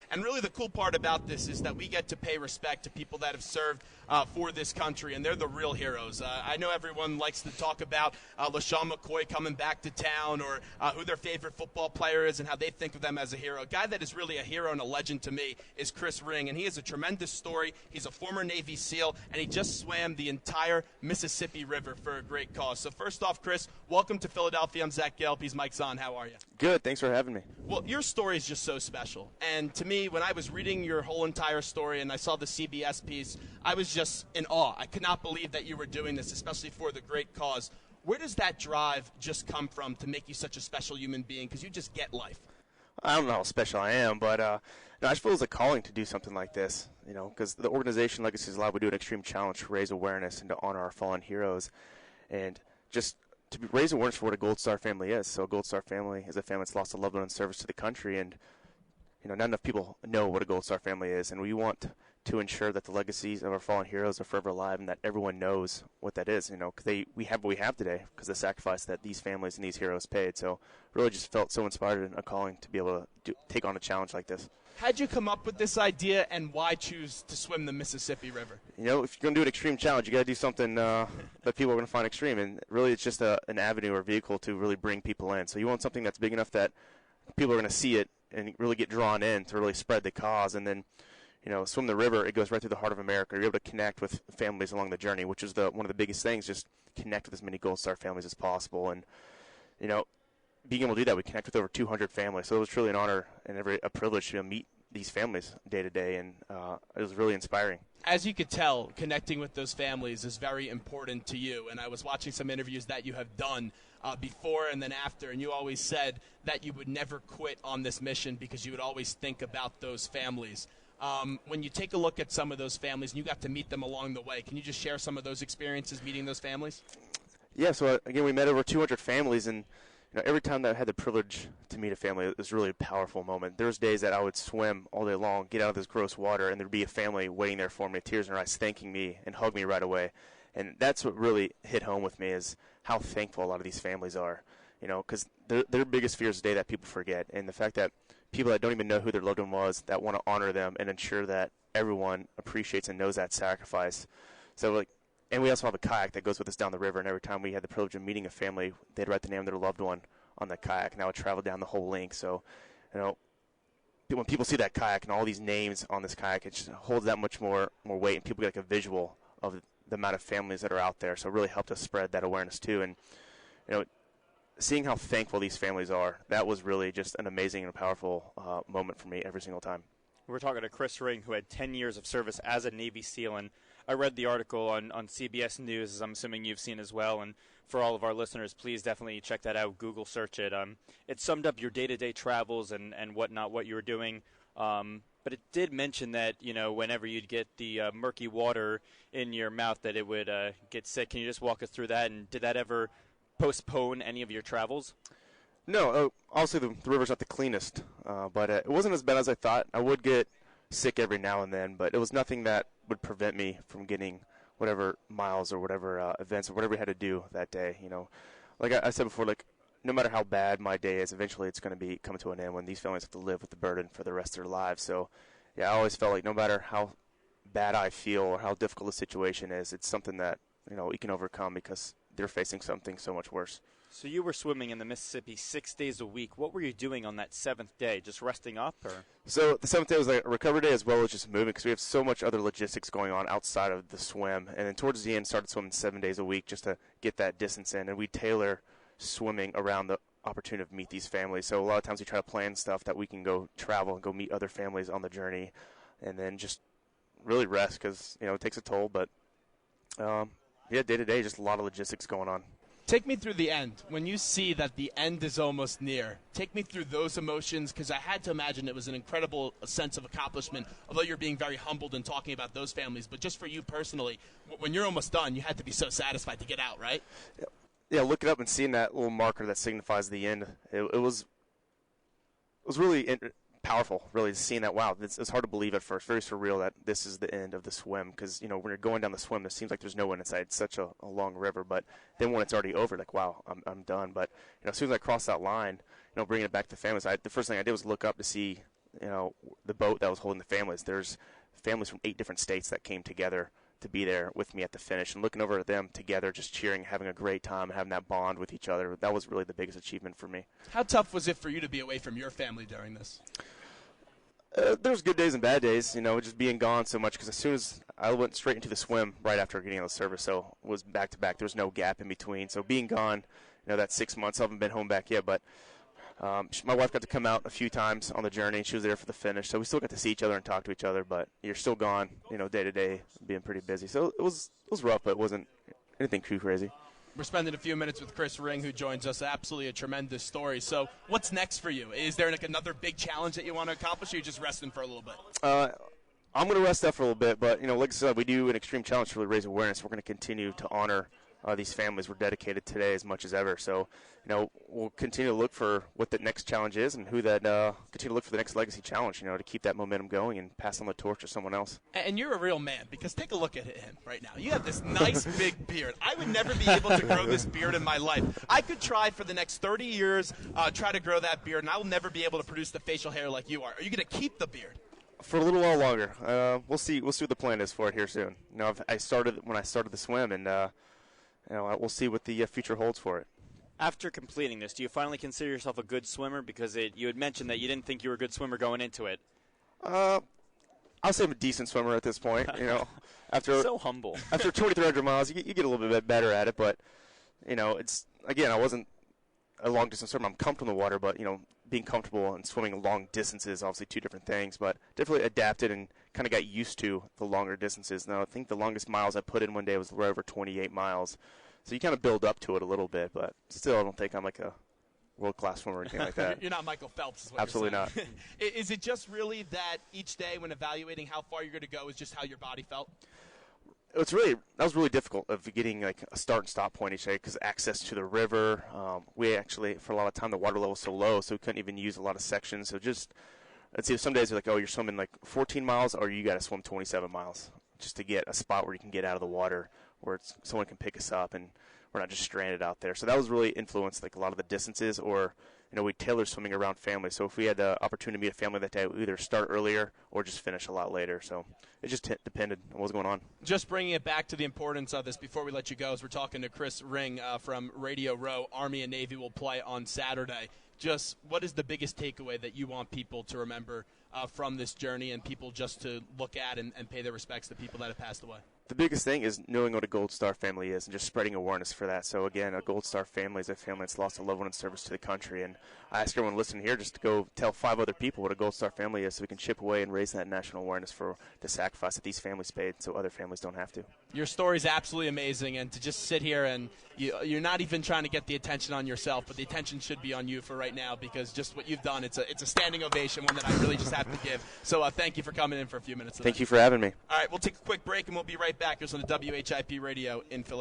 And really the cool part about this is that we get to pay respect to people that have served for this country, and they're the real heroes. I know everyone likes to talk about LaShawn McCoy coming back to town, or who their favorite football player is and how they think of them as a hero. A guy that is really a hero and a legend to me is Chris Ring, and he has a tremendous story. He's a former Navy SEAL, and he just swam the entire Mississippi River for a great cause. So first off, Chris, welcome to Philadelphia. I'm Zach Gelb. He's Mike Zahn. How are you? Good. Thanks for having me. Well, your story is just so special. And to me, when I was reading your whole entire story and I saw the CBS piece, I was just in awe. I could not believe that you were doing this, especially for the great cause. Where does that drive just come from to make you such a special human being? Because you just get life. I don't know how special I am, but no, I just feel it's a calling to do something like this, because the organization Legacies Alive, we do an extreme challenge to raise awareness and to honor our fallen heroes, and just to raise awareness for what a Gold Star family is. So a Gold Star family is a family that's lost a loved one in service to the country, and not enough people know what a Gold Star family is, and we want to ensure that the legacies of our fallen heroes are forever alive and that everyone knows what that is, because we have what we have today because of the sacrifice that these families and these heroes paid. So really just felt so inspired and a calling to be able to take on a challenge like this. How'd you come up with this idea, and why choose to swim the Mississippi River? If you're going to do an extreme challenge, you got to do something that people are going to find extreme, and really it's just an avenue or vehicle to really bring people in. So you want something that's big enough that people are going to see it and really get drawn in to really spread the cause, and then swim the river. It goes right through the heart of America. You're able to connect with families along the journey, which is one of the biggest things. Just connect with as many Gold Star families as possible, and being able to do that, we connect with over 200 families. So it was truly an honor and a privilege to meet these families day to day, and it was really inspiring. As you could tell, connecting with those families is very important to you, and I was watching some interviews that you have done before and then after, and you always said that you would never quit on this mission because you would always think about those families. When you take a look at some of those families, and you got to meet them along the way, can you just share some of those experiences meeting those families? Yeah, so again, we met over 200 families, and every time that I had the privilege to meet a family, it was really a powerful moment. There was days that I would swim all day long, get out of this gross water, and there'd be a family waiting there for me, tears in their eyes, thanking me and hug me right away. And that's what really hit home with me, is how thankful a lot of these families are, because their biggest fear is the day that people forget. And the fact that people that don't even know who their loved one was, that want to honor them and ensure that everyone appreciates and knows that sacrifice. So, and we also have a kayak that goes with us down the river, and every time we had the privilege of meeting a family, they'd write the name of their loved one on the kayak, and that would travel down the whole length. So, when people see that kayak and all these names on this kayak, it just holds that much more weight, and people get a visual of the amount of families that are out there. So it really helped us spread that awareness too. And seeing how thankful these families are, that was really just an amazing and powerful moment for me every single time. We're talking to Chris Ring, who had 10 years of service as a Navy SEAL, and I read the article on CBS News, as I'm assuming you've seen as well, and for all of our listeners, please definitely check that out, Google search it. It summed up your day-to-day travels and whatnot, what you were doing, but it did mention that, whenever you'd get the murky water in your mouth, that it would get sick. Can you just walk us through that, and did that ever postpone any of your travels? No, obviously the river's not the cleanest, but it wasn't as bad as I thought. I would get sick every now and then, but it was nothing that would prevent me from getting whatever miles or whatever events or whatever we had to do that day. Like I said before, no matter how bad my day is, eventually it's going to be coming to an end when these families have to live with the burden for the rest of their lives. So, yeah, I always felt like no matter how bad I feel or how difficult the situation is, it's something that we can overcome because they're facing something so much worse. So you were swimming in the Mississippi 6 days a week. What were you doing on that seventh day? Just resting up, or? So the seventh day was like a recovery day as well as just moving, because we have so much other logistics going on outside of the swim. And then towards the end, started swimming 7 days a week just to get that distance in. And we tailor swimming around the opportunity to meet these families. So a lot of times we try to plan stuff that we can go travel and go meet other families on the journey, and then just really rest because it takes a toll. But day to day, just a lot of logistics going on. Take me through the end. When you see that the end is almost near, take me through those emotions, because I had to imagine it was an incredible sense of accomplishment, although you're being very humbled in talking about those families. But just for you personally, when you're almost done, you had to be so satisfied to get out, right? Yeah, looking up and seeing that little marker that signifies the end, it was really powerful, really, seeing that. Wow, it's hard to believe at first, very surreal that this is the end of the swim, because when you're going down the swim, it seems like there's no one inside. It's such a long river, but then when it's already over, like, wow, I'm done. But as soon as I crossed that line, bringing it back to families, the first thing I did was look up to see the boat that was holding the families. There's families from 8 different states that came together to be there with me at the finish, and looking over at them together, just cheering, having a great time, having that bond with each other. That was really the biggest achievement for me. How tough was it for you to be away from your family during this? There's good days and bad days, just being gone so much, because as soon as I went straight into the swim right after getting out of the service, so it was back-to-back. There was no gap in between. So being gone, that 6 months, I haven't been home back yet, but my wife got to come out a few times on the journey. She was there for the finish, so we still got to see each other and talk to each other, but you're still gone, day to day, being pretty busy. So it was rough, but it wasn't anything too crazy. We're spending a few minutes with Chris Ring, who joins us. Absolutely a tremendous story. So what's next for you? Is there another big challenge that you want to accomplish, or are you just resting for a little bit? I'm going to rest up for a little bit, but, like I said, we do an extreme challenge to really raise awareness. We're going to continue to honor these families. We're dedicated today as much as ever. So, we'll continue to look for what the next challenge is and continue to look for the next legacy challenge, to keep that momentum going and pass on the torch to someone else. And you're a real man, because take a look at him right now. You have this nice big beard. I would never be able to grow this beard in my life. I could try for the next 30 years, try to grow that beard, and I will never be able to produce the facial hair like you are. Are you going to keep the beard? For a little while longer. We'll see what the plan is for it here soon. I started when I started the swim, and we'll see what the future holds for it. After completing this, do you finally consider yourself a good swimmer? Because you had mentioned that you didn't think you were a good swimmer going into it. I'll say I'm a decent swimmer at this point. After so humble. After 2,300 miles, you get a little bit better at it. But I wasn't a long distance swimmer. I'm comfortable in the water, but being comfortable and swimming long distances, obviously 2 different things. But definitely adapted and kind of got used to the longer distances. Now I think the longest miles I put in one day was right over 28 miles. So you kind of build up to it a little bit, but still I don't think I'm like a world-class swimmer or anything like that. You're not Michael Phelps, is what Absolutely you're saying. not. Is it just really that each day when evaluating how far you're going to go is just how your body felt? That was really difficult of getting like a start and stop point each day, because access to the river. We actually, for a lot of time, the water level was so low, so we couldn't even use a lot of sections. So let's see, some days you're like, you're swimming like 14 miles, or you got to swim 27 miles just to get a spot where you can get out of the water, where someone can pick us up and we're not just stranded out there. So that was really influenced like a lot of the distances, or we tailor swimming around family. So if we had the opportunity to meet a family that day, we either start earlier or just finish a lot later. So it just depended on what was going on. Just bringing it back to the importance of this before we let you go, as we're talking to Chris Ring from Radio Row. Army and Navy will play on Saturday. Just what is the biggest takeaway that you want people to remember from this journey, and people just to look at and pay their respects to people that have passed away? The biggest thing is knowing what a Gold Star family is and just spreading awareness for that. So, again, a Gold Star family is a family that's lost a loved one in service to the country. And I ask everyone listening here just to go tell 5 other people what a Gold Star family is, so we can chip away and raise that national awareness for the sacrifice that these families paid, so other families don't have to. Your story is absolutely amazing, and to just sit here and you're not even trying to get the attention on yourself, but the attention should be on you for right now, because just what you've done, it's a standing ovation, one that I really just have to give. So thank you for coming in for a few minutes today. Thank you for having me. All right, we'll take a quick break, and we'll be right back. Here's on the WHIP Radio in Philadelphia.